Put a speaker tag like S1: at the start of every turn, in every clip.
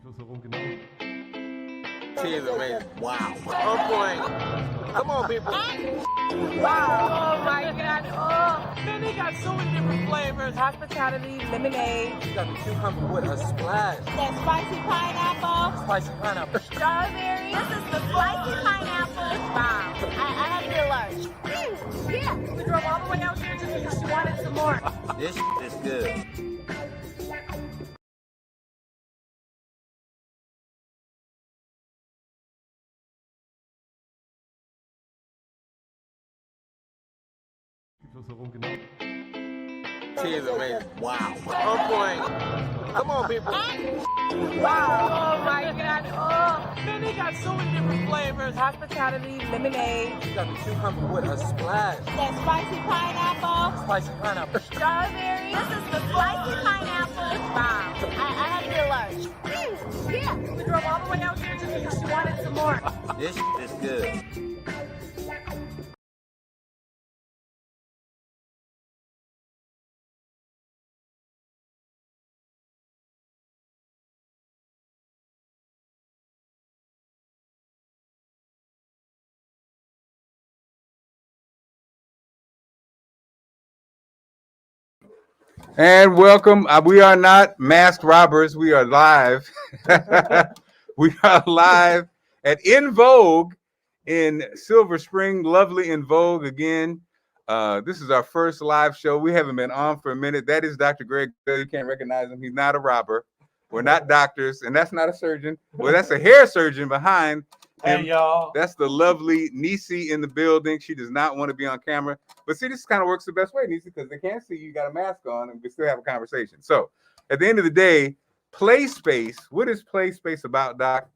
S1: She is amazing. Wow. On point. Come on, people.
S2: Wow. Oh my God. Oh, man, they got so many different flavors. Hospitality, lemonade.
S1: You got the cucumber with a splash.
S3: That spicy pineapple.
S1: Spicy pineapple.
S3: Strawberry. This is the spicy pineapple. Wow. I had to get a large.
S2: Yeah. We drove all the way out here just because she wanted some more.
S1: This is good. She is amazing. Wow. On point. Come on, people.
S2: Wow. Oh my God. Oh, man, they got so many different flavors. Hospitality, lemonade.
S1: You got the cucumber with a splash.
S3: That spicy pineapple.
S1: Spicy pineapple.
S3: Strawberry. This is the spicy pineapple. Wow. I had to get a large.
S2: Yeah. We drove all the way out here just because she wanted some more.
S1: This is good.
S4: And welcome. We are not masked robbers. We are live. We are live at Invogue in Silver Spring. Lovely Invogue again. This is our first live show. We haven't been on for a minute. That is Dr. Greg. You can't recognize him. He's not a robber. We're not doctors, and that's not a surgeon. Well, that's a hair surgeon behind him.
S5: Hey, y'all.
S4: That's the lovely Nisi in the building. She does not want to be on camera. But see, this kind of works the best way, Nisi, because they can't see you got a mask on and we still have a conversation. So at the end of the day, Playspace, what is Playspace about, Doc?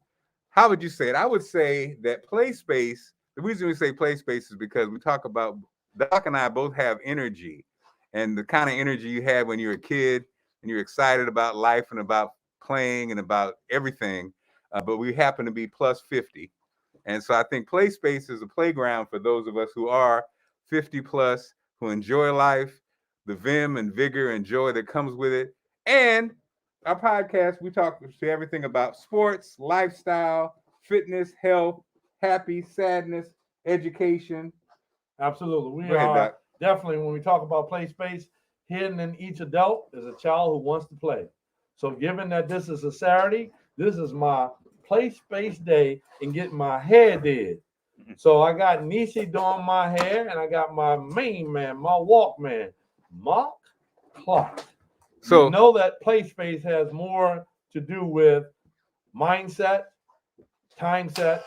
S4: How would you say it? I would say that Playspace, the reason we say Playspace is because we talk about, Doc and I both have energy, and the kind of energy you had when you were a kid and you're excited about life and about playing and about everything. But we happen to be plus 50. And so I think Playspace is a playground for those of us who are 50 plus, who enjoy life, the vim and vigor and joy that comes with it. And our podcast, we talk to everything about sports, lifestyle, fitness, health, happy, sadness, education.
S5: Absolutely. We
S4: Go ahead,
S5: are
S4: Doc.
S5: definitely, when we talk about play space, hidden in each adult is a child who wants to play. So given that this is a Saturday, this is my play space day and getting my hair did. So I got Nisi doing my hair, and I got my main man, my Walkman, Marc, Clarke.
S4: So
S5: you know that play space has more to do with mindset, time set,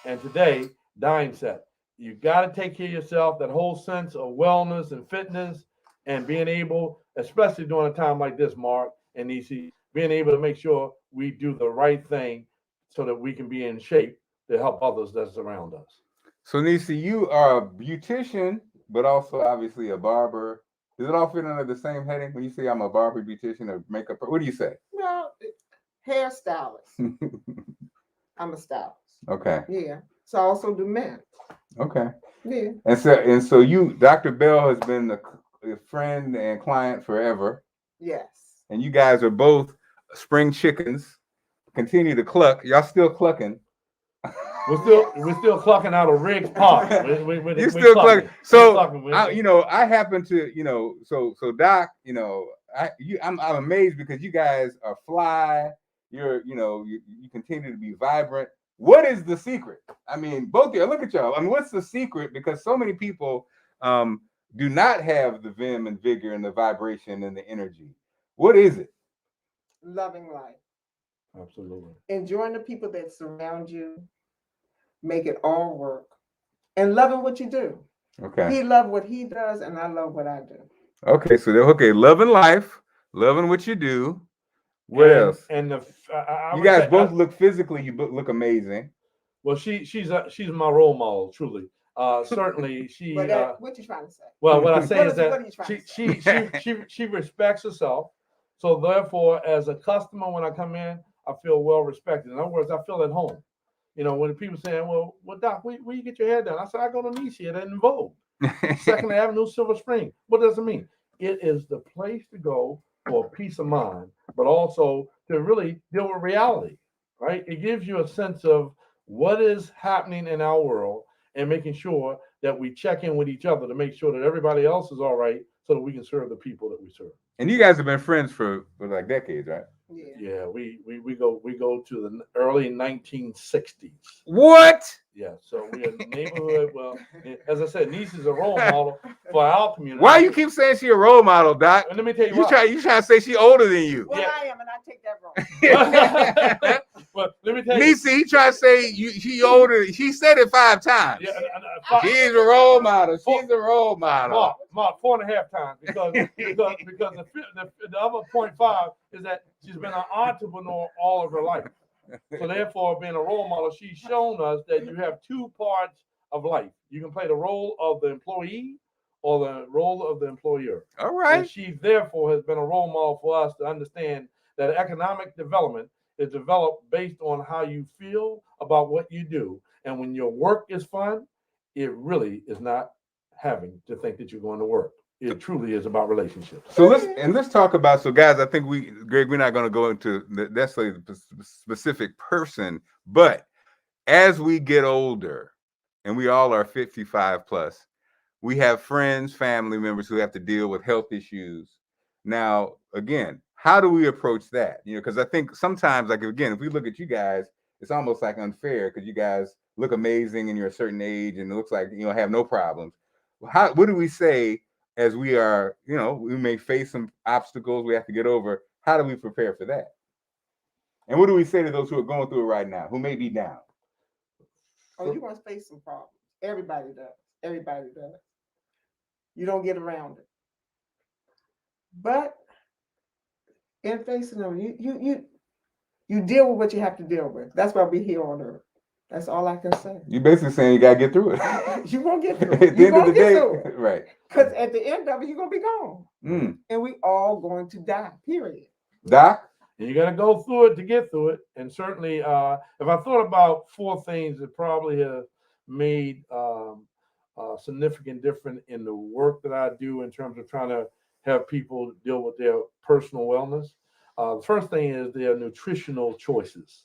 S5: and today, dime set. You got to take care of yourself, that whole sense of wellness and fitness, and being able, especially during a time like this, Marc and Nisi, being able to make sure we do the right thing so that we can be in shape to help others that's around us.
S4: So Nisi, you are a beautician, but also obviously a barber. Does it all fit under the same heading? When you say I'm a barber, beautician, or makeup, what do you say?
S6: Well, hairstylist. I'm a stylist.
S4: Okay.
S6: Yeah. So I also do men.
S4: Okay.
S6: Yeah.
S4: And so you, Dr. Bell, has been a friend and client forever.
S6: Yes.
S4: And you guys are both spring chickens. Continue to cluck. Y'all still clucking.
S5: We're still clucking out of Riggs Park.
S4: You're still clucking. So I happen to, so Doc, I'm amazed because you guys are fly. You continue to be vibrant. What is the secret? I mean, both of you, look at y'all. I mean, what's the secret? Because so many people do not have the vim and vigor and the vibration and the energy. What is it?
S6: Loving life.
S5: Absolutely.
S6: Enjoying the people that surround you. Make it all work. And loving what you do.
S4: Okay.
S6: He loves what he does, and I love what I do.
S4: Okay, so loving life, loving what you do. What else?
S5: And
S4: you guys both look physically. You look amazing.
S5: Well, she's my role model, truly. Certainly, she.
S6: What you trying to say?
S5: Well, what I say is that she respects herself. So therefore, as a customer, when I come in, I feel well respected. In other words, I feel at home. When people saying, well, Doc, where you get your hair done? I said, I go to Nisi at Invogue, 2nd Avenue, Silver Spring. What does it mean? It is the place to go for peace of mind, but also to really deal with reality. right? It gives you a sense of what is happening in our world and making sure that we check in with each other to make sure that everybody else is all right so that we can serve the people that we serve.
S4: And you guys have been friends for like decades, right?
S6: Yeah.
S5: Yeah, we go to the early 1960s.
S4: What?
S5: Yeah, so we are neighborhood. Well, as I said, Niece is a role model for our community.
S4: Why you keep saying she a role model, Doc?
S5: And let me tell you
S4: You
S5: why.
S4: trying to say she older than you?
S6: Well,
S5: Yeah.
S6: I am, and I take that wrong.
S5: But let me tell you.
S4: Nisi, he tried to say she older. She said it 5 times.
S5: Yeah,
S4: She's a role model. She's a role model.
S5: Mark, 4.5 times because the other 0.5 is that she's been an entrepreneur all of her life. So therefore, being a role model, she's shown us that you have 2 parts of life. You can play the role of the employee or the role of the employer.
S4: All right.
S5: And she therefore has been a role model for us to understand that economic development is developed based on how you feel about what you do. And when your work is fun, it really is not having to think that you're going to work. It truly is about relationships.
S4: So let's talk about, so guys, I think Greg, we're not going to go into necessarily the specific person, but as we get older, and we all are 55 plus, we have friends, family members who have to deal with health issues. Now, again, how do we approach that? You know, because I think sometimes, like, again, if we look at you guys, it's almost like unfair because you guys look amazing and you're a certain age and it looks like, you know, have no problems. What do we say as we are, you know, we may face some obstacles we have to get over? How do we prepare for that? And what do we say to those who are going through it right now, who may be down?
S6: Oh, you're going to face some problems. Everybody does. Everybody does. You don't get around it. But in facing them, you deal with what you have to deal with. That's why we're here on earth. That's all I can say.
S4: You're basically saying you got to get through it.
S6: You're going to get through
S4: At
S6: it.
S4: the
S6: You're
S4: end of
S6: going
S4: the
S6: to get
S4: day,
S6: through it.
S4: right.
S6: Because at the end of it, you're going to be gone.
S4: Mm.
S6: And we all going to die, period.
S4: Doc?
S5: And you got to go through it to get through it. And certainly, if I thought about 4 things that probably have made significant difference in the work that I do in terms of trying to have people deal with their personal wellness. The first thing is their nutritional choices.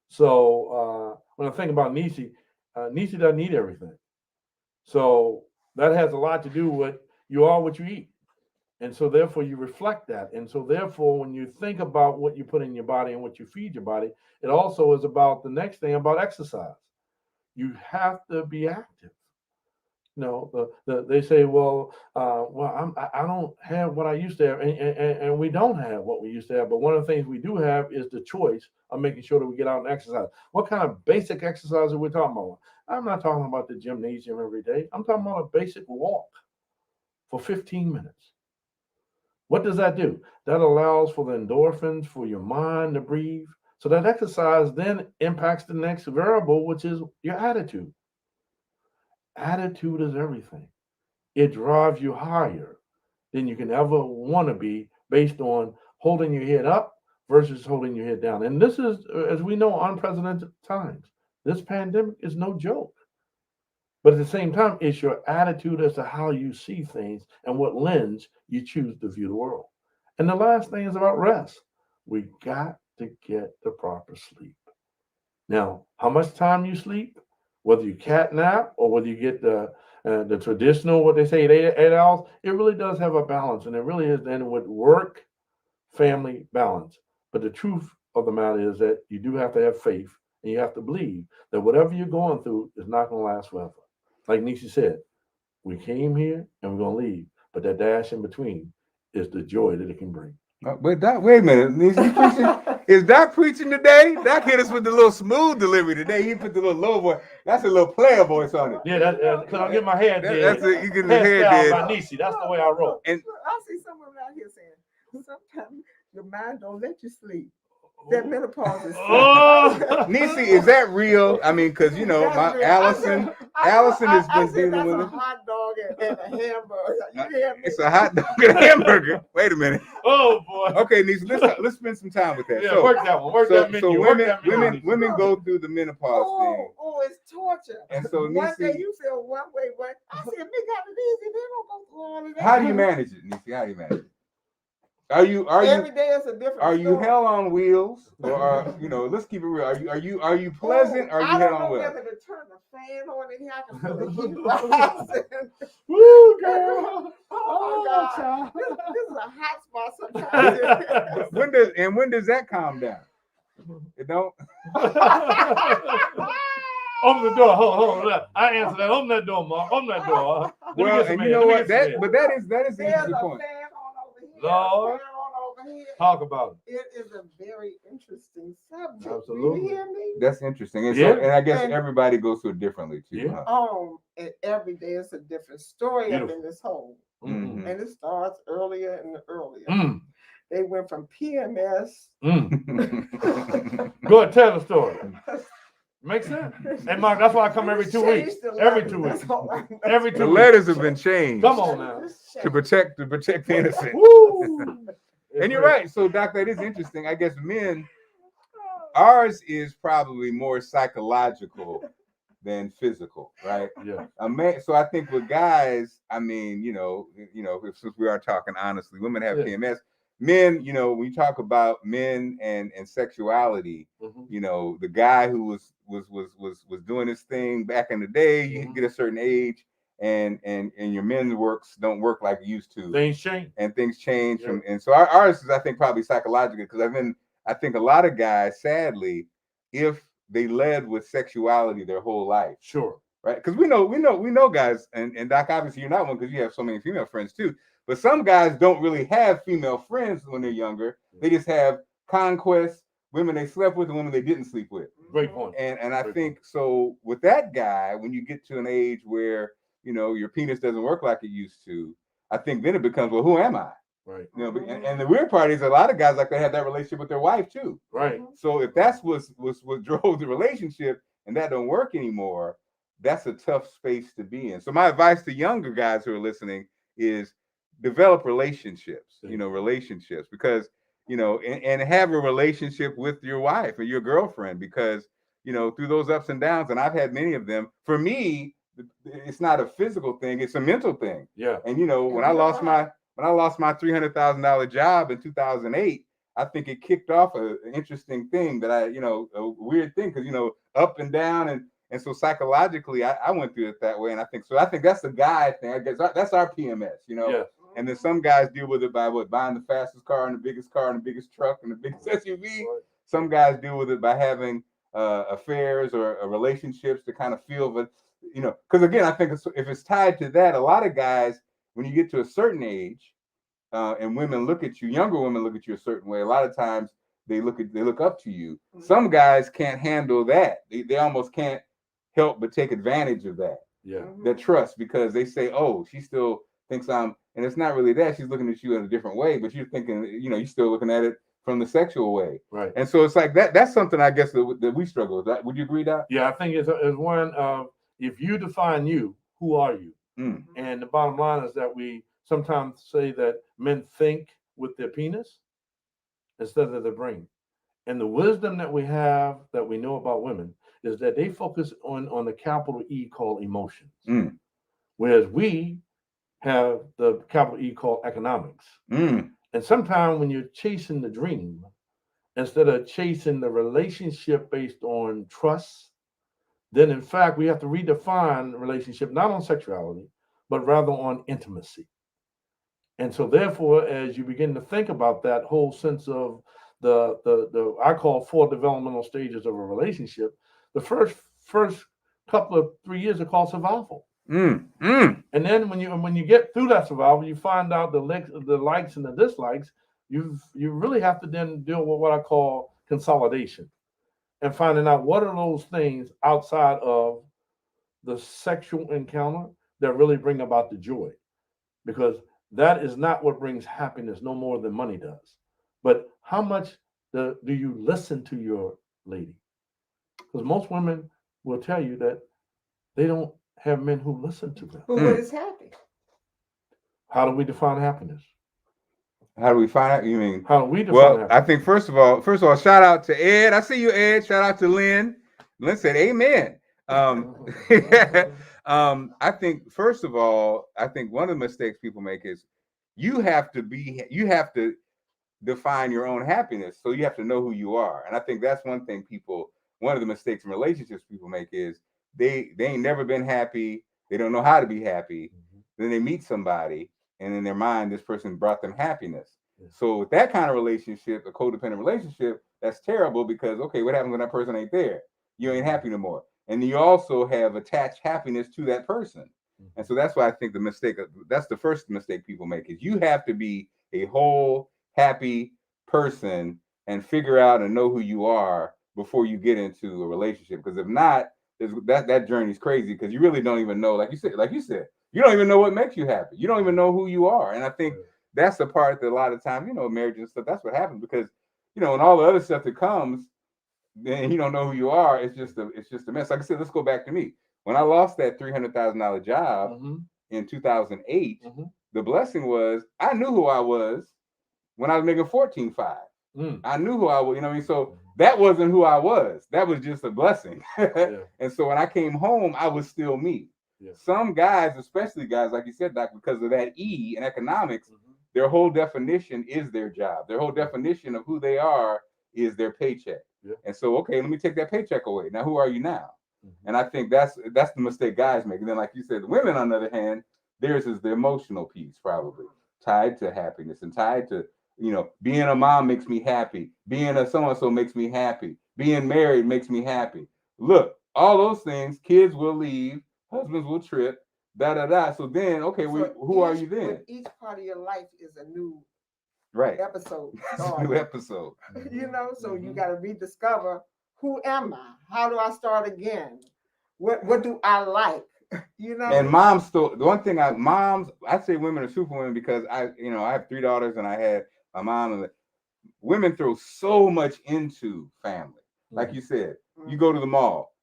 S5: So when I think about Nisi doesn't eat everything. So that has a lot to do with you are what you eat. And so therefore you reflect that. And so therefore, when you think about what you put in your body and what you feed your body, it also is about the next thing about exercise. You have to be active. You know, they say, I don't have what I used to have, and we don't have what we used to have. But one of the things we do have is the choice of making sure that we get out and exercise. What kind of basic exercise are we talking about? I'm not talking about the gymnasium every day. I'm talking about a basic walk for 15 minutes. What does that do? That allows for the endorphins for your mind to breathe. So that exercise then impacts the next variable, which is your attitude. Attitude is everything. It drives you higher than you can ever want to be based on holding your head up versus holding your head down. And this is, as we know, unprecedented times. This pandemic is no joke. But at the same time, it's your attitude as to how you see things and what lens you choose to view the world. And the last thing is about rest. We got to get the proper sleep. Now, how much time you sleep, whether you cat nap or whether you get the traditional, what they say, 8 hours, it really does have a balance. And it really is then with work, family balance. But the truth of the matter is that you do have to have faith and you have to believe that whatever you're going through is not going to last forever. Like Nisi said, we came here and we're going to leave. But that dash in between is the joy that it can bring.
S4: But Doc, wait a minute. Is Doc preaching today? Doc hit us with the little smooth delivery today. He put the little low voice. That's a little player voice on it.
S5: Yeah, because I get my hair did.
S4: That's it. You get the hair did.
S5: By Nisi. That's the way I roll.
S4: And
S6: I see someone out here saying, sometimes your mind don't let you sleep. That menopause is
S4: Nisi, is that real? I mean, because you know, Allison has been dealing with it.
S6: A hot dog and a hamburger. You hear me?
S4: It's a hot dog and a hamburger. Wait a minute.
S5: Oh boy.
S4: Okay, Nisi, let's spend some time with that.
S5: Yeah,
S4: so,
S5: work that one. Work that menu.
S4: So women go through the menopause thing.
S6: Oh, it's torture.
S4: And so
S6: one
S4: Nisi,
S6: day you feel one way, I see a big got it easy. They don't go through all of that.
S4: how do you manage it, Nisi? How do you manage it?
S6: Every day is a different
S4: Are you
S6: story.
S4: hell on wheels, or let's keep it real. Are you pleasant? Or are you
S6: I
S4: hell
S6: don't
S4: on
S6: know
S4: wheels?
S6: whether to turn the fan on and I can feel the heat rising.
S5: Woo, girl.
S6: Oh my God.
S5: child.
S6: This is a hot spot sometimes.
S4: When does that calm down? It don't.
S5: Open the door. Hold on. I answer that. Open that door, Mark. Open that door.
S4: Well, and you know what? That is an
S6: There's
S4: interesting
S6: a
S4: point.
S6: fan on over here.
S5: Lord.
S6: A fan on over here.
S5: Talk about it.
S6: It is a very interesting subject.
S5: Absolutely.
S6: Do you hear me?
S4: That's interesting. And
S5: Yeah.
S4: so, and I guess
S6: And-
S4: everybody goes through it differently too.
S5: Yeah.
S4: Huh?
S6: And every day is a different story up
S5: Beautiful.
S6: in this hole.
S5: Mm.
S6: And it starts earlier and earlier.
S5: Mm.
S6: They went from PMS.
S5: Mm. Go ahead, tell the story. Makes sense. Hey, Mark, that's why I come every 2 weeks. Every 2 weeks. Every 2
S4: The
S5: weeks.
S4: letters have been changed.
S5: Come on now.
S4: To protect the innocent.
S5: Woo.
S4: And you're right. So, Doc, that is interesting. I guess men, ours is probably more psychological than physical, right?
S5: Yeah.
S4: So I think with guys, I mean, since we are talking honestly, women have PMS. Men, when you talk about men and sexuality, the guy who was doing his thing back in the day, you get a certain age, and your men's works don't work like it used to.
S5: Things change.
S4: And things change and so ours is, I think, probably psychological, because I think a lot of guys, sadly, if they led with sexuality their whole life.
S5: Sure.
S4: Right? Because we know guys, and Doc, obviously you're not one because you have so many female friends too. But some guys don't really have female friends when they're younger. They just have conquests, women they slept with and women they didn't sleep with.
S5: Great point.
S4: And I think so with that guy, when you get to an age where your penis doesn't work like it used to, I think then it becomes, well, who am I?
S5: Right.
S4: And the weird part is a lot of guys like to have that relationship with their wife too.
S5: Right.
S4: So if that's what drove the relationship and that don't work anymore, that's a tough space to be in. So my advice to younger guys who are listening is develop relationships, relationships, because, and have a relationship with your wife or your girlfriend, because, through those ups and downs, and I've had many of them, for me, it's not a physical thing, it's a mental thing.
S5: Yeah.
S4: And, when I lost my $300,000 job in 2008, I think it kicked off an interesting thing that a weird thing, because, up and down. And so psychologically, I went through it that way. And I think that's the guy thing. I guess that's our PMS,
S5: Yeah.
S4: And then some guys deal with it by buying the fastest car and the biggest truck and the biggest SUV. Right. Some guys deal with it by having affairs or relationships to kind of feel, but, because again, I think if it's tied to that, a lot of guys, when you get to a certain age, and women look at you, younger women look at you a certain way, a lot of times they look up to you. Mm-hmm. Some guys can't handle that. They almost can't help but take advantage of that.
S5: Yeah.
S4: That trust, because they say, oh, she still thinks and it's not really that. She's looking at you in a different way, but you're thinking, you're still looking at it from the sexual way.
S5: Right.
S4: And so it's like that's something I guess that we struggle with. Would you agree, Doc?
S5: Yeah, I think it's one of, if you define you, who are you? Mm. And the bottom line is that we sometimes say that men think with their penis instead of their brain. And the wisdom that we have, that we know about women, is that they focus on the capital E called emotions. Mm. Whereas we have the capital E called economics. Mm. And sometimes when you're chasing the dream, instead of chasing the relationship based on trust, then in fact, we have to redefine relationship, not on sexuality, but rather on intimacy. And so therefore, as you begin to think about that whole sense of the I call 4 developmental stages of a relationship, the first couple of 3 years are called survival. And then when you get through that survival, you find out the likes and the dislikes. You really have to then deal with what I call consolidation, and finding out what are those things outside of the sexual encounter that really bring about the joy, because that is not what brings happiness no more than money does. But how much do you listen to your lady? Because most women will tell you that they don't have men who listen to them.
S6: But what is happy?
S5: How do we define happiness?
S4: How do we find out? You mean?
S5: How do we define happiness?
S4: I think first of all, shout out to Ed. I see you, Ed. Shout out to Lynn. Lynn said, "Amen." I think first of all, one of the mistakes people make is you have to define your own happiness. So you have to know who you are. And I think that's one thing one of the mistakes in relationships people make is they ain't never been happy. They don't know how to be happy. Then they meet somebody, and in their mind, this person brought them happiness. So with that kind of relationship, a codependent relationship, that's terrible because, okay, what happens when that person ain't there? You ain't happy no more. And you also have attached happiness to that person. And so that's why I think that's the first mistake people make is you have to be a whole, happy person and figure out and know who you are before you get into a relationship. Because if not, that journey's crazy because you really don't even know, like you said, you don't even know what makes you happy. You don't even know who you are. And I think that's the part that a lot of times, marriage and stuff, that's what happens because, and all the other stuff that comes, then you don't know who you are. It's just a mess. Like I said, let's go back to me. When I lost that $300,000 job in 2008, the blessing was I knew who I was when I was making $14,500. I knew who I was, So that wasn't who I was. That was just a blessing. And so when I came home, I was still me. Some guys, especially guys, like you said, Doc, because of that E in economics, their whole definition is their job. Their whole definition of who they are is their paycheck. And so, okay, let me take that paycheck away. Now, who are you now? And I think that's the mistake guys make. And then, like you said, the women, on the other hand, theirs is the emotional piece, probably tied to happiness and tied to, being a mom makes me happy. Being a so-and-so makes me happy. Being married makes me happy. Look, all those things, kids will leave, husbands will trip, da-da-da. So then, okay, who are you then?
S6: Each part of your life is a new episode.
S4: New episode.
S6: So you got to rediscover, who am I? How do I start again? What do I like? And
S4: moms still, the one thing I say women are superwomen because I have 3 daughters and I had my mom, and women throw so much into family. Like you said, you go to the mall.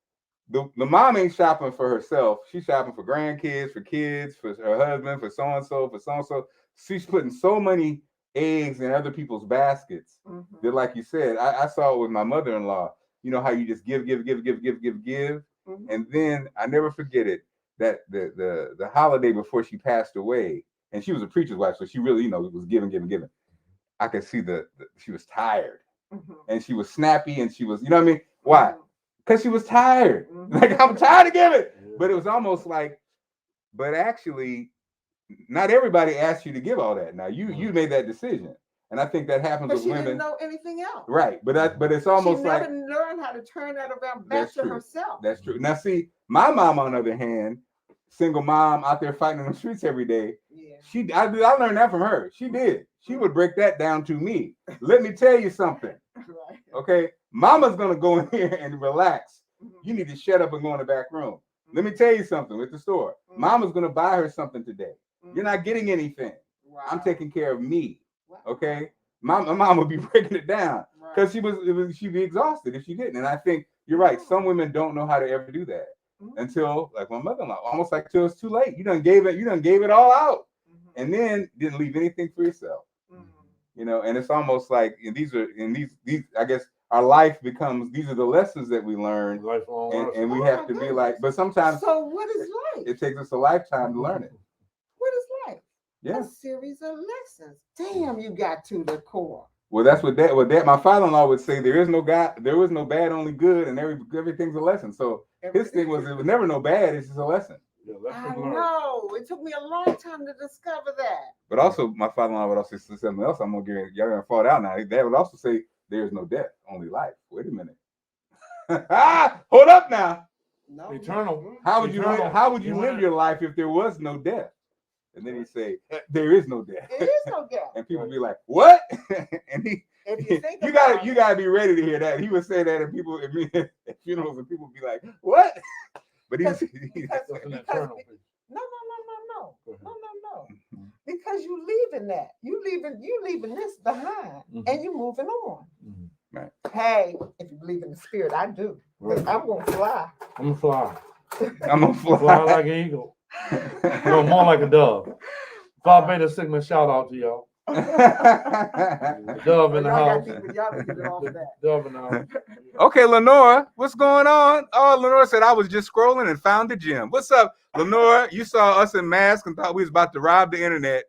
S4: The mom ain't shopping for herself. She's shopping for grandkids, for kids, for her husband, for so-and-so, for so-and-so. She's putting so many eggs in other people's baskets that, like you said, I saw it with my mother-in-law. You know how you just give. And then I never forget it, that the holiday before she passed away, and she was a preacher's wife, so she really, was giving. I could see she was tired and she was snappy and she was, you know what I mean? Why? Because she was tired. Like, I'm tired of giving. But it was almost like, but actually, not everybody asked you to give all that. Now you made that decision, and I think that happens with women.
S6: She didn't know anything else,
S4: right? But it's almost
S6: she
S4: like
S6: never learned how to turn that around back to herself.
S4: That's true. Now see, my mom, on the other hand, single mom out there fighting in the streets every day. I learned that from her. She did. She would break that down to me. Let me tell you something. Okay, mama's gonna go in here and relax. You need to shut up and go in the back room. Let me tell you something with the store. Mama's gonna buy her something today. You're not getting anything. I'm taking care of me. Okay. My mom would be breaking it down because she'd be exhausted if she didn't. And I think you're right. Some women don't know how to ever do that until, like my mother-in-law, almost like till it's too late. You done gave it all out, and then didn't leave anything for yourself. And it's almost like these I guess our life becomes, these are the lessons that we learn, and we have to be like, but sometimes.
S6: So what is life?
S4: It takes us a lifetime to learn it.
S6: What is life?
S4: Yeah.
S6: A series of lessons. Damn, you got to the core.
S4: Well, that's what my father-in-law would say. There is no God, there was no bad, only good, and everything's a lesson. So his thing was, it was never no bad, it's just a lesson.
S6: I know. It took me a long time to discover that.
S4: But also, my father-in-law would also say something else. I'm gonna get y'all gonna fall out now. Dad would also say, "There's no death, only life." Wait a minute. Hold up now.
S6: No,
S5: eternal.
S4: How would you live your life if there was no death? And then he'd say, "There is no death."
S6: There is no death.
S4: And people would be like, "What?" And
S6: you
S4: gotta be ready to hear that. He would say that, and people at funerals, and people would be like, "What?" But
S6: because no. Because you leaving that. You leaving this behind, and you moving on.
S4: Right.
S6: Hey, if you believe in the spirit, I do. Right. I'm gonna fly.
S5: I'm gonna fly.
S4: I'm gonna fly.
S5: Fly like an eagle. No, more like a dove. Phi Beta Sigma, shout out to y'all. Dove in the
S6: Y'all
S5: house.
S6: gotta get it off of that.
S5: Dove in the house.
S4: Okay, Lenora, what's going on? Oh, Lenora said I was just scrolling and found the gym. What's up, Lenora? You saw us in masks and thought we was about to rob the internet.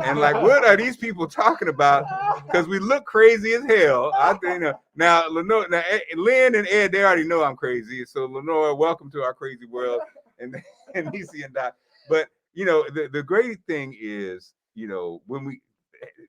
S4: And like, what are these people talking about? Because we look crazy as hell. I think now, Lenora, now, Lynn and Ed, they already know I'm crazy. So Lenora, welcome to our crazy world, and Niecy and Doc. But you know, the great thing is, you know,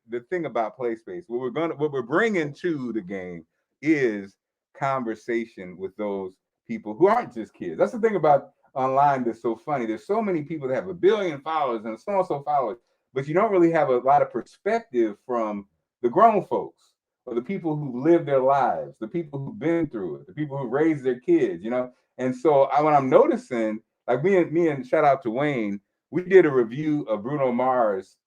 S4: the thing about Playspace, what we're bringing to the game is conversation with those people who aren't just kids. That's the thing about online that's so funny. There's so many people that have 1 billion followers and so and so followers, but you don't really have a lot of perspective from the grown folks or the people who live their lives, the people who've been through it, the people who raised their kids, you know. And so when I'm noticing, like me and shout out to Wayne, we did a review of Bruno Mars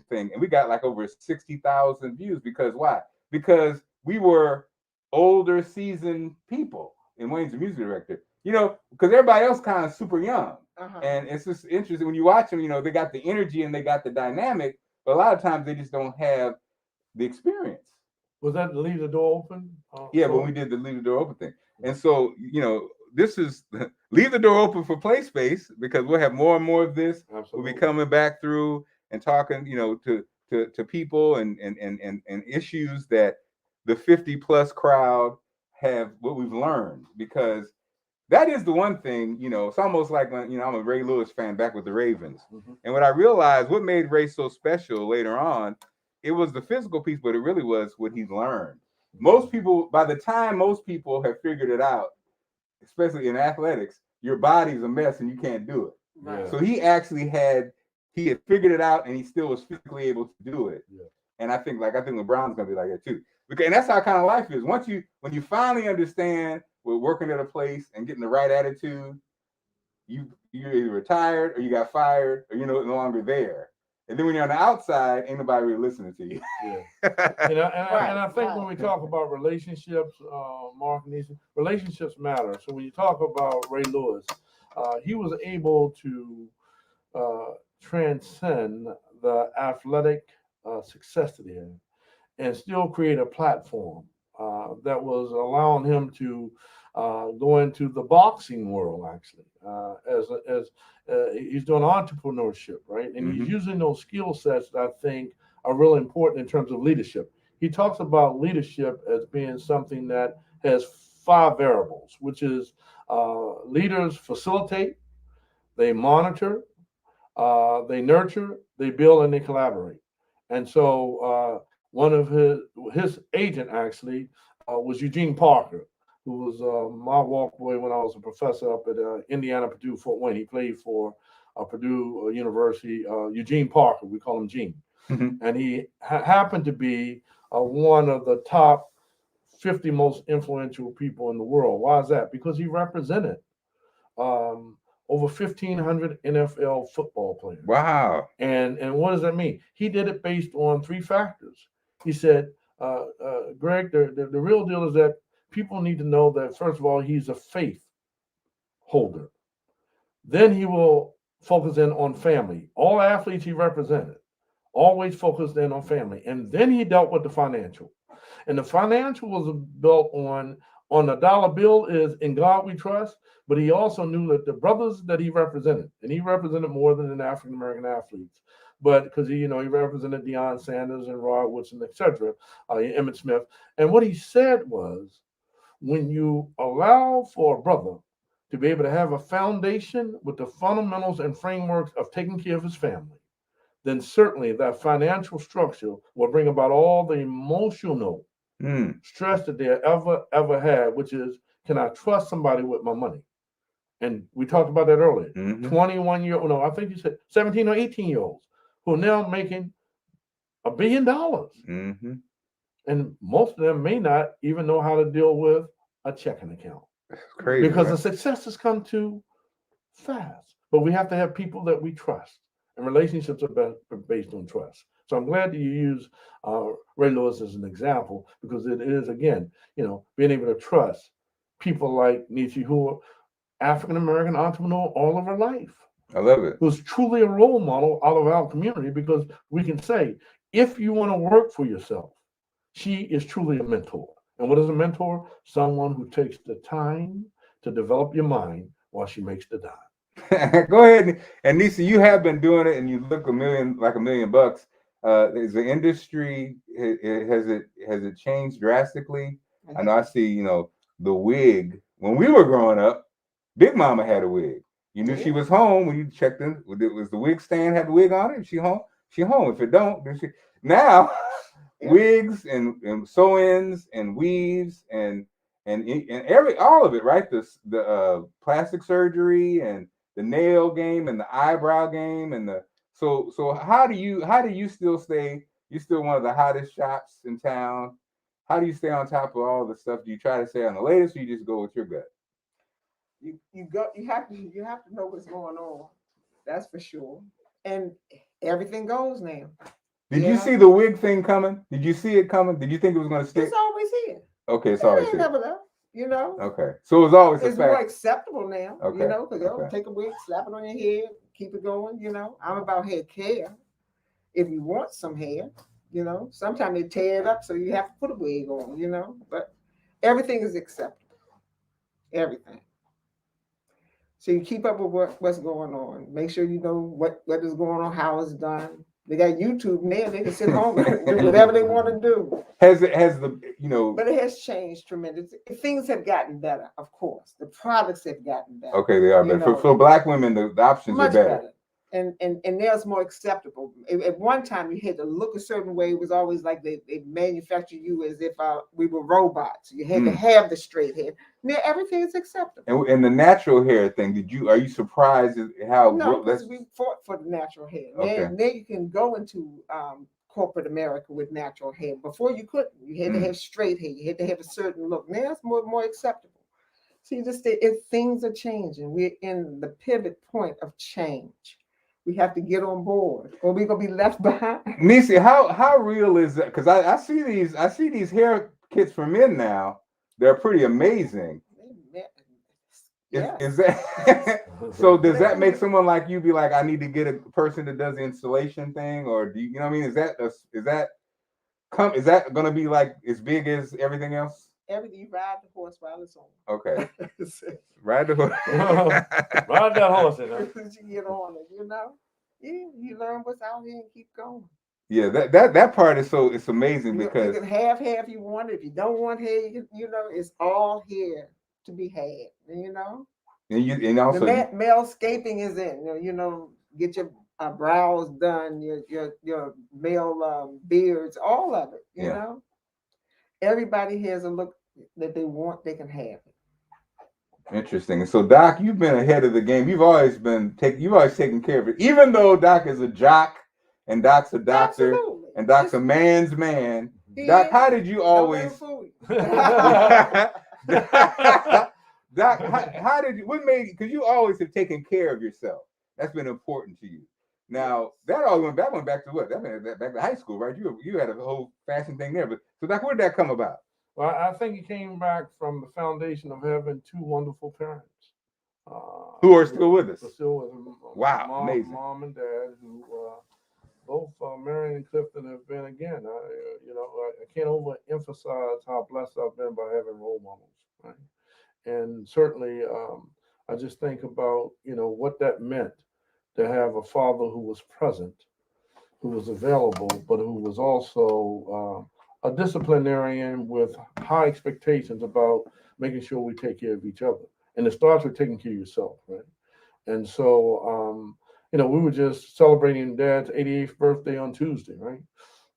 S4: thing, and we got like over 60,000 views. Because why? Because we were older, seasoned people, and Wayne's a music director. You know, because everybody else kind of super young. And it's just interesting when you watch them, you know, they got the energy and they got the dynamic, but a lot of times they just don't have the experience.
S5: Was that the Leave the Door Open?
S4: Yeah, but we did the Leave the Door Open thing. And so, you know, this is Leave the Door Open for Playspace, because we'll have more and more of this.
S5: Absolutely.
S4: We'll be coming back through and talking, you know, to people and issues that the 50+ crowd have, what we've learned, because that is the one thing, you know, it's almost like when, you know, I'm a Ray Lewis fan back with the Ravens. And what I realized, what made Ray so special later on, it was the physical piece, but it really was what he learned. Most people, by the time most people have figured it out, especially in athletics, your body's a mess and you can't do it.
S5: Right.
S4: So he had figured it out, and he still was physically able to do it.
S5: Yeah.
S4: And I think LeBron's gonna be like that too. And that's how kind of life is. When you finally understand, we're working at a place and getting the right attitude, you're either retired or you got fired or you're no longer there. And then when you're on the outside, ain't nobody really listening to you.
S5: Yeah. And I think when we talk about relationships, Marc and Niecy, relationships matter. So when you talk about Ray Lewis, he was able to transcend the athletic success that he had and still create a platform that was allowing him to go into the boxing world, actually, as he's doing entrepreneurship, right? And he's using those skill sets that I think are really important in terms of leadership. He talks about leadership as being something that has 5 variables, which is leaders facilitate, they monitor, they nurture, they build, and they collaborate. And so one of his agent actually was Eugene Parker, who was my walkboy when I was a professor up at Indiana, Purdue, Fort Wayne. He played for Purdue University. Eugene Parker, we call him Gene. And he happened to be one of the top 50 most influential people in the world. Why is that? Because he represented over 1,500 NFL football players.
S4: Wow.
S5: And what does that mean? He did it based on 3 factors. He said, Greg, the real deal is that people need to know that, first of all, he's a faith holder. Then he will focus in on family. All athletes he represented always focused in on family. And then he dealt with the financial. And the financial was built on the dollar bill is in God we trust, but he also knew that the brothers that he represented, and he represented more than the African-American athletes, but because he represented Deion Sanders and Rod Woodson, etc., Emmitt Smith. And what he said was, when you allow for a brother to be able to have a foundation with the fundamentals and frameworks of taking care of his family, then certainly that financial structure will bring about all the emotional stress that they ever had, which is, can I trust somebody with my money? And we talked about that earlier. 21-year-old, no, I think you said 17 or 18-year-olds who are now making $1 billion. And most of them may not even know how to deal with a checking account.
S4: That's crazy.
S5: Because the success has come too fast. But we have to have people that we trust. And relationships are based on trust. So I'm glad that you use Ray Lewis as an example, because it is, again, being able to trust people like Niecy, who are African-American entrepreneur all of her life.
S4: I love it.
S5: Who's truly a role model out of our community, because we can say if you want to work for yourself, she is truly a mentor. And what is a mentor? Someone who takes the time to develop your mind while she makes the dime.
S4: Go ahead. And Nisa, you have been doing it and you look $1,000,000. Is the industry, has it changed drastically? I know I see, the wig. When we were growing up, Big Mama had a wig. You knew she was home when you checked in. Was the wig stand had the wig on it? If she home, she home. If it don't, then she. Now, wigs and sew-ins and weaves and all of it, right? The plastic surgery and the nail game and the eyebrow game and so how do you still stay? You're still one of the hottest shops in town. How do you stay on top of all the stuff? Do you try to stay on the latest, or you just go with your gut?
S6: You have to know what's going on. That's for sure. And everything goes now.
S4: Did you see the wig thing coming? Did you see it coming? Did you think it was going to stick?
S6: It's always here.
S4: Okay, it's always here.
S6: Never left.
S4: Okay, so it was always.
S6: It's more acceptable now.
S4: Okay.
S6: Because they'll take a wig, slap it on your head, keep it going. I'm about hair care. If you want some hair, sometimes they tear it up, so you have to put a wig on. But everything is acceptable. Everything. So you keep up with what's going on. Make sure you know what is going on, how it's done. They got YouTube now. They can sit home and do whatever they want to do.
S4: But
S6: it has changed tremendously. Things have gotten better, of course. The products have gotten better.
S4: Okay, they are better. For Black women, the options are better.
S6: And theirs more acceptable. At one time, you had to look a certain way. It was always like they manufactured you as if we were robots. You had to have the straight hair. Now everything is acceptable.
S4: And the natural hair thing, are you surprised at how?
S6: No, because we fought for the natural hair.
S4: Okay.
S6: Now you can go into corporate America with natural hair. Before you couldn't. You had to have straight hair. You had to have a certain look. Now it's more acceptable. So if things are changing, we're in the pivot point of change. We have to get on board, or we're gonna be left behind.
S4: Nisi, how real is that? Because I see these hair kits for men now. They're pretty amazing.
S6: Yeah.
S4: Is that so? Does that make someone like you be like, I need to get a person that does the installation thing, or do you know what I mean? Is that gonna be like as big as everything else?
S6: Everything, you ride the horse while it's on.
S4: Okay. Ride the horse.
S5: Ride that horse in there.
S6: You get on it, Yeah, you learn what's out here and keep going.
S4: Yeah, that part is it's amazing because
S6: you can have hair if you want it. If you don't want hair, it's all here to be had.
S4: And also
S6: the male scaping is in. Get your brows done, your male beards, all of it. Everybody has a look that they want, they can have it.
S4: Interesting. So Doc, you've been ahead of the game. You've always taken care of it. Even though Doc is a jock and Doc's a doctor.
S6: Absolutely.
S4: And Doc's a man's man. Doc, how did you always Doc, how did you because you always have taken care of yourself. That's been important to you. Now that went back to what? That went back to high school, right? You had a whole fashion thing there. But so Doc, where did that come about?
S5: Well, I think it came back from the foundation of having two wonderful parents.
S4: Who are still with us.
S5: Still with them.
S4: Wow, amazing.
S5: Mom and dad, who both Marion and Clifton have been, again, I can't overemphasize how blessed I've been by having role models, right? And certainly, I just think about, what that meant to have a father who was present, who was available, but who was also a disciplinarian with high expectations about making sure we take care of each other. And it starts with taking care of yourself, right? And so, we were just celebrating Dad's 88th birthday on Tuesday, right?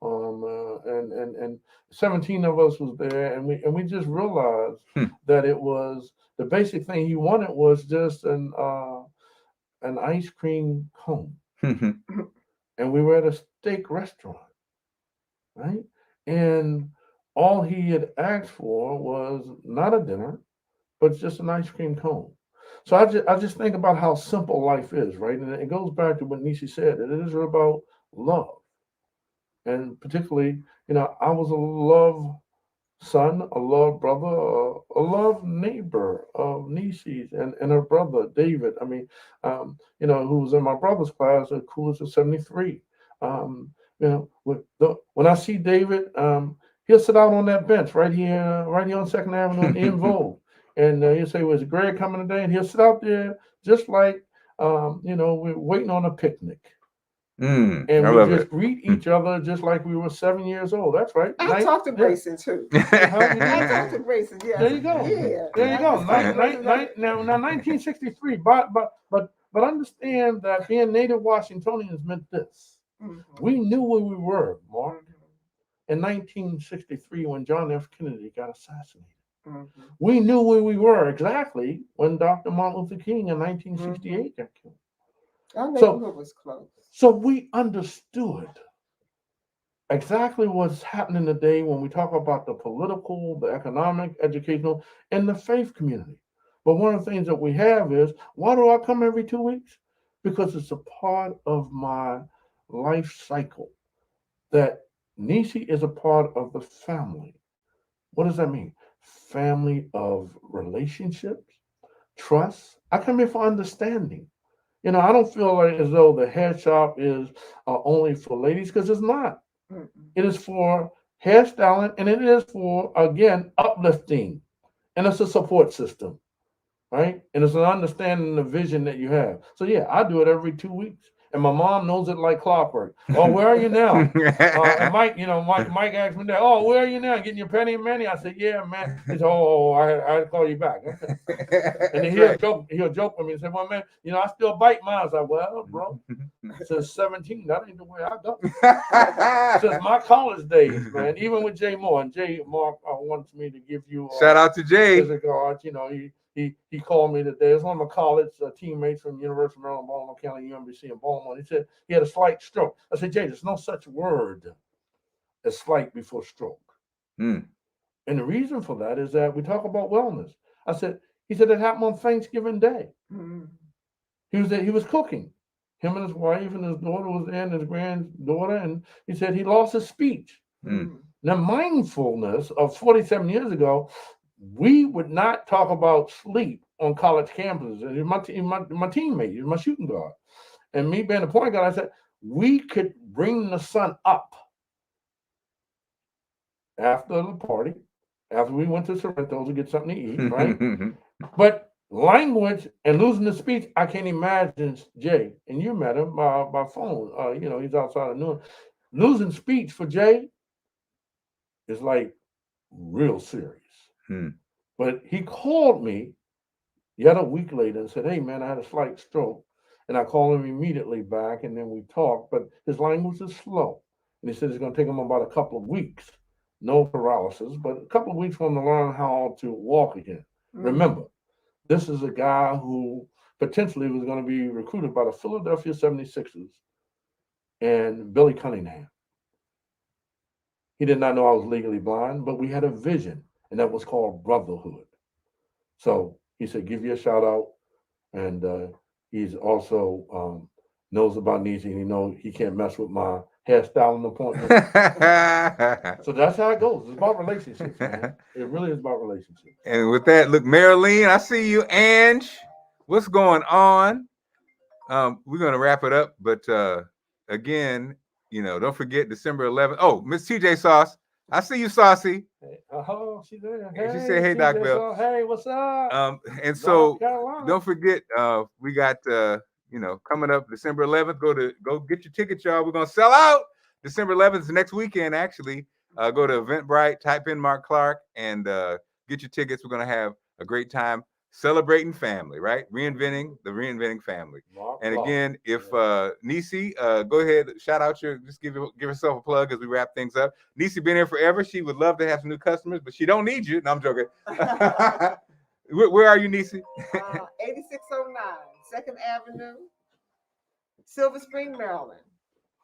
S5: And 17 of us was there, and we just realized that it was the basic thing he wanted was just an ice cream cone. And we were at a steak restaurant, right? And all he had asked for was not a dinner, but just an ice cream cone. So I just think about how simple life is, right? And it goes back to what Nisi said, that it is about love. And particularly, I was a love son, a love brother, a love neighbor of Nisi's and her brother, David. I mean, who was in my brother's class, the coolest of 73. You know, when I see David, he'll sit out on that bench right here on Second Avenue in Invogue, and he'll say, "Was Greg coming today?" And he'll sit out there just like, you know, we're waiting on a picnic. And
S4: I
S5: we
S4: love
S5: just
S4: it.
S5: greet each other just like we were 7 years old. That's right.
S6: I talked to Grayson too. I talked to Grayson. Yeah.
S5: There you go.
S6: Yeah.
S5: There you go.
S6: I just talked to Grayson.
S5: Now, 1963. But understand that being native Washingtonians meant this.
S6: Mhm.
S5: We knew where we were, Mark, in 1963 when John F. Kennedy got assassinated.
S6: Mhm.
S5: We knew where we were exactly when Dr. Martin Luther King in 1968 got killed.
S6: Our neighborhood was close.
S5: So we understood exactly what's happening today when we talk about the political, the economic, educational, and the faith community. But one of the things that we have is, why do I come every 2 weeks? Because it's a part of my life cycle. That Nisi is a part of the family. What does that mean? Family of relationships, trust. I come here for understanding. You know, I don't feel like as though the hair shop is only for ladies, because it's not.
S6: Mm-mm.
S5: It is for hairstyling, and it is for, again, uplifting, and it's a support system, right? And it's an understanding the vision that you have. So yeah, I do it every 2 weeks, and my mom knows it like clockwork. Oh, where are you now? And Mike, you know, Mike asked me that. Oh, where are you now? Getting your penny and money? I said, yeah, man. He said, oh, I call you back. Okay. And then he'll joke with me and say, well, man, you know, I still bite mine. I said, well, bro, since 17, that ain't the way I go. Since my college days, man, even with Jay Moore, and Marc wants me to give you
S4: Shout out to Jay.
S5: his regards. You know, he called me today. It's one of my college teammates from University of Maryland, Baltimore County, UMBC in Baltimore. He said he had a slight stroke. I said, Jay, there's no such word as slight before stroke.
S4: Mm.
S5: And the reason for that is that we talk about wellness. He said it happened on Thanksgiving Day.
S6: Mhm.
S5: He was cooking. Him and his wife and his daughter was there, and his granddaughter, and he said he lost his speech.
S4: Mm.
S5: Now, mindfulness of 47 years ago, we would not talk about sleep on college campuses. And my teammate, he was my shooting guard. And me being the point guard, I said, we could bring the sun up after the party, after we went to Sorrento's to get something to eat, right? But language and losing the speech, I can't imagine Jay. And you met him by phone. You know, he's outside of New York. Losing speech for Jay is like real serious. But he called me yet a week later and said, hey, man, I had a slight stroke. And I called him immediately back, and then we talked. But his language is slow. And he said it's going to take him about a couple of weeks. No paralysis, but a couple of weeks for him to learn how to walk again. Mm-hmm. Remember, this is a guy who potentially was going to be recruited by the Philadelphia 76ers and Billy Cunningham. He did not know I was legally blind, but we had a vision, and that was called brotherhood. So he said, give you a shout out. And he's also knows about Nisi. He knows he can't mess with my hairstyling appointment. So that's how it goes. It's about relationships, man. It really is about relationships.
S4: And with that, look, Marilyn, I see you. Ange, what's going on? We're going to wrap it up. But again, you know, don't forget December 11th. Oh, Miss TJ Sauce. I see you, Saucy.
S5: Hey, oh, she's there.
S4: Hey, she said, hey, Doc Bell.
S5: Hey, what's up?
S4: And so don't forget, we got, you know, coming up December 11th. Go get your tickets, y'all. We're going to sell out. December 11th is next weekend, actually. Go to Eventbrite, type in Marc Clarke, and get your tickets. We're going to have a great time celebrating family, right? Reinventing family. And again, if Nisi, go ahead, shout out just give herself a plug as we wrap things up. Nisi been here forever. She would love to have some new customers, but she don't need you. No, I'm joking. Where are you, Nisi?
S6: 8609 2nd Avenue, Silver Spring, Maryland.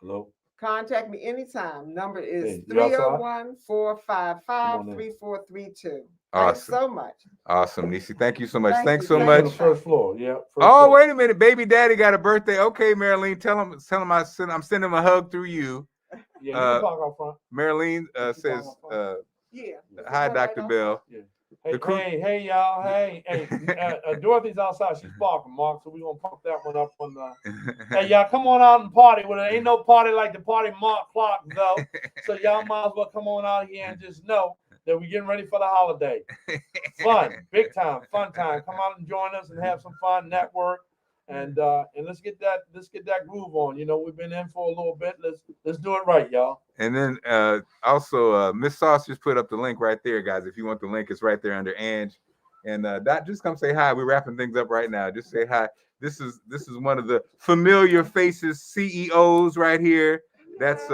S5: Hello.
S6: Contact me anytime. Number is 301-455-3432.
S4: Awesome.
S6: Thanks so much.
S4: Awesome, Nisi. Thank you so much. Thanks
S5: so
S4: much.
S5: First floor, yeah.
S4: Oh, wait a minute. Baby daddy got a birthday. Okay, Marilyn, tell him I'm sending him a hug through you.
S5: Yeah, you can talk out front.
S4: Marilyn says,
S6: Yeah.
S4: hi, Dr. Bell.
S5: Yeah. Hey, y'all. Hey, Dorothy's outside. She's parking, Mark. So we're gonna pump that one up on the. Hey, y'all, come on out and party with it. Ain't no party like the party Mark Clarke though. So y'all might as well come on out here and just know that we're getting ready for the holiday. Fun, big time, fun time. Come out and join us and have some fun, network, and let's get that groove on. You know, we've been in for a little bit. Let's do it right, y'all.
S4: And then also Miss Sauce just put up the link right there, guys. If you want the link, it's right there under Ange. And Dot, just come say hi. We're wrapping things up right now. Just say hi. This is one of the familiar faces, CEOs right here. That's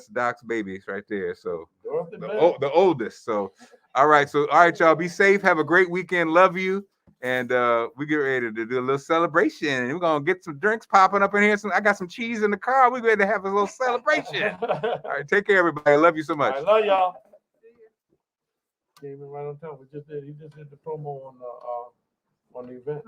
S4: Doc's babies right there. So the oldest. So all right, y'all, be safe. Have a great weekend. Love you. And we get ready to do a little celebration. And we're gonna get some drinks popping up in here. I got some cheese in the car. We're ready to have a little celebration. All right, take care, everybody. I love you so much.
S5: I love y'all. Came in right on time. He just did the promo on the event.